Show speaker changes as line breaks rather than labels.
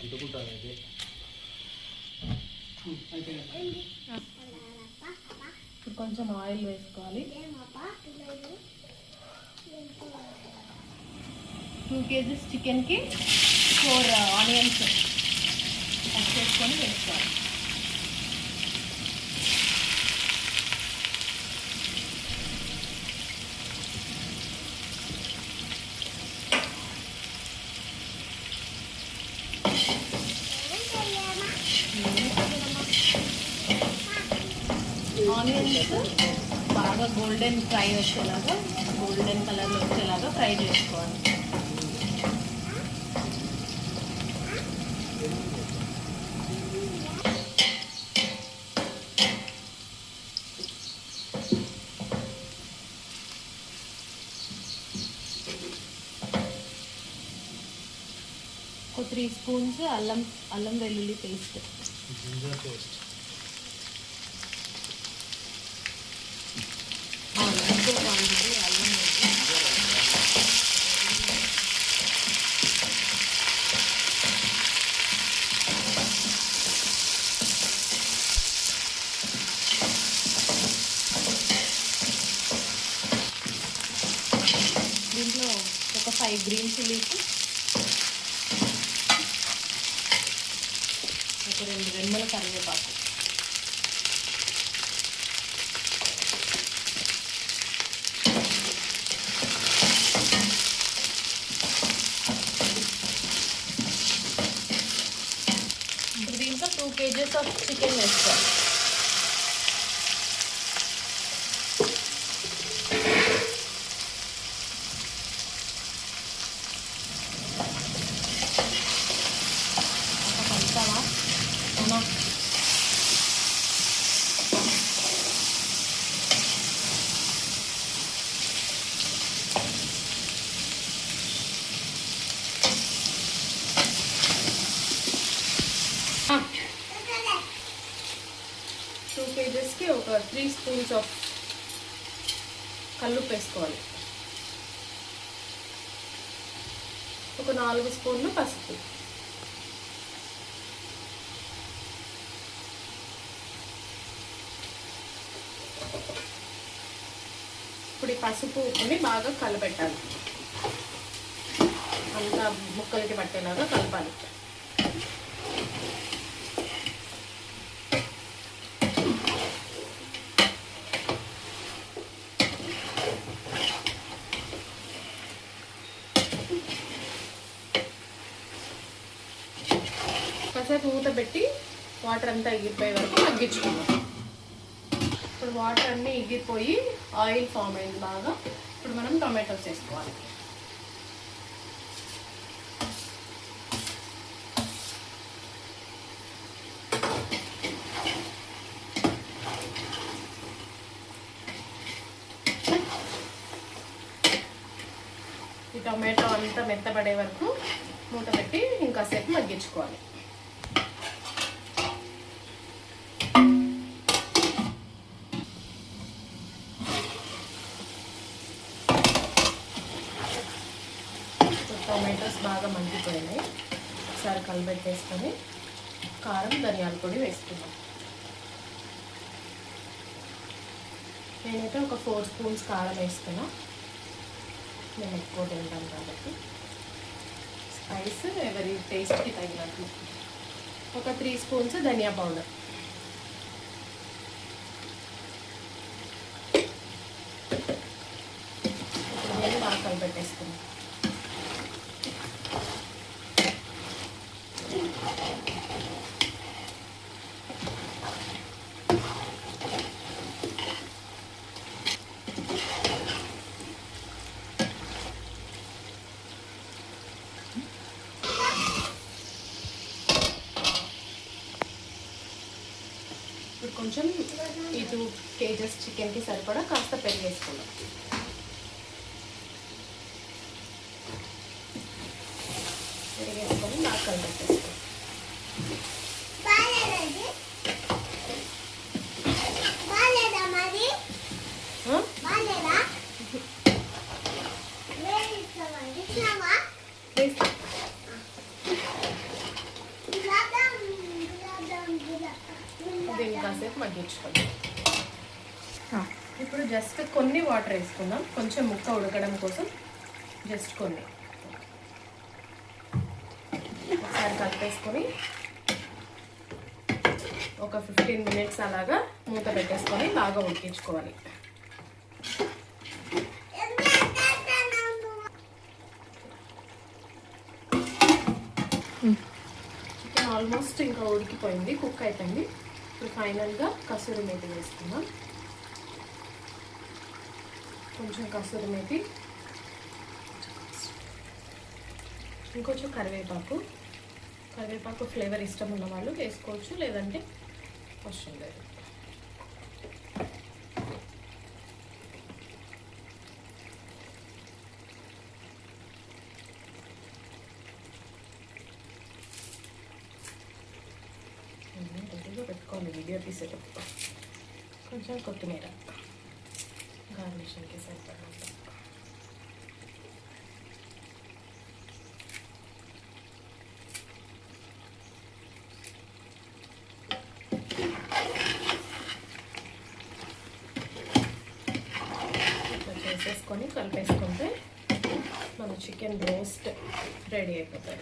ఇప్పుడు కొంచెం ఆయిల్ వేసుకోవాలి. 2 kgs చికెన్కి 4 ఆనియన్స్ కట్ చేసుకొని వేసుకోవాలి. ఆనియన్స్ బాగా గోల్డెన్ ఫ్రై వచ్చేలాగా, గోల్డెన్ కలర్లో వచ్చేలాగా ఫ్రై చేసుకోవాలి. ఒక 3 స్పూన్స్ అల్లం వెల్లుల్లి పేస్ట్. దీంట్లో ఒక 5 గ్రీన్ చిల్లీస్, ఒక 2 రెమ్మల కరివేపాకు, దీంట్లో 2 kgs ఆఫ్ చికెన్ వేసుకోవాలి. టూ కేజెస్కి ఒక 3 స్పూన్స్ ఆఫ్ కల్లుప్పు వేసుకోవాలి. ఒక 4 స్పూన్లు పసుపు. ఇప్పుడు ఈ పసుపు ఉప్పుని బాగా కలపెట్టాలి, అంతా ముక్కలకి పట్టేలాగా కలపాలి. కాసేపు మూత పెట్టి వాటర్ అంతా ఎగిరిపోయే వరకు తగ్గించుకుందాం. ఇప్పుడు వాటర్ అన్నీ ఎగిరిపోయి ఆయిల్ ఫామ్ అయింది బాగా. ఇప్పుడు మనం టొమాటోస్ వేసుకోవాలి. ఈ టొమాటో అంతా మెత్తబడే వరకు మూత పెట్టి ఇంకాసేపు మగ్గించుకోవాలి. టొమాటోస్ బాగా మగ్గిపోయినాయి. ఒకసారి కలిపెట్టేసుకొని కారం, ధనియాల పొడి వేసుకుందాం. నేనైతే ఒక 4 స్పూన్స్ కారం వేసుకున్నా, నేను ఎక్కువ తింటాను కాబట్టి. స్పైస్ ఎవరి టేస్ట్కి తగినట్లు. ఒక 3 స్పూన్స్ ధనియా పౌడర్. నేను బాగా కలిపెట్టేసుకున్నాను. ఇప్పుడు కొంచెం ఈ 2 kgs చికెన్కి సరిపడా కాస్త పెరుగు వేసుకుందాం. పెరుగు వేసుకొని బాగా కలిపెట్టేసుకోండి. కాసేపు మగ్గించుకుందాం. ఇప్పుడు జస్ట్ కొన్ని వాటర్ వేసుకుందాం, కొంచెం ముక్క ఉడకడం కోసం. జస్ట్ కొన్ని ఒకసారి కలిపేసుకొని ఒక 15 మినిట్స్ అలాగా మూత పెట్టేసుకొని బాగా ఉడికించుకోవాలి. చికెన్ ఆల్మోస్ట్ ఇంకా ఉడికిపోయింది, కుక్ అయిపోయింది. ఇప్పుడు ఫైనల్గా కసూరి మేతి వేసుకుందాం. కొంచెం కసూరి మేతి, ఇంకొంచెం కరివేపాకు. కరివేపాకు ఫ్లేవర్ ఇష్టం ఉన్న వాళ్ళు వేసుకోవచ్చు, లేదంటే అవసరం లేదు. రెడీగా పెట్టుకోవాలి వీడియో తీసేటప్పుడు. కొంచెం కొత్తిమీర గార్నిషింగ్కి సరిపడినంత. చేసేసుకొని కలిపేసుకుంటే మన చికెన్ రోస్ట్ రెడీ అయిపోతుంది.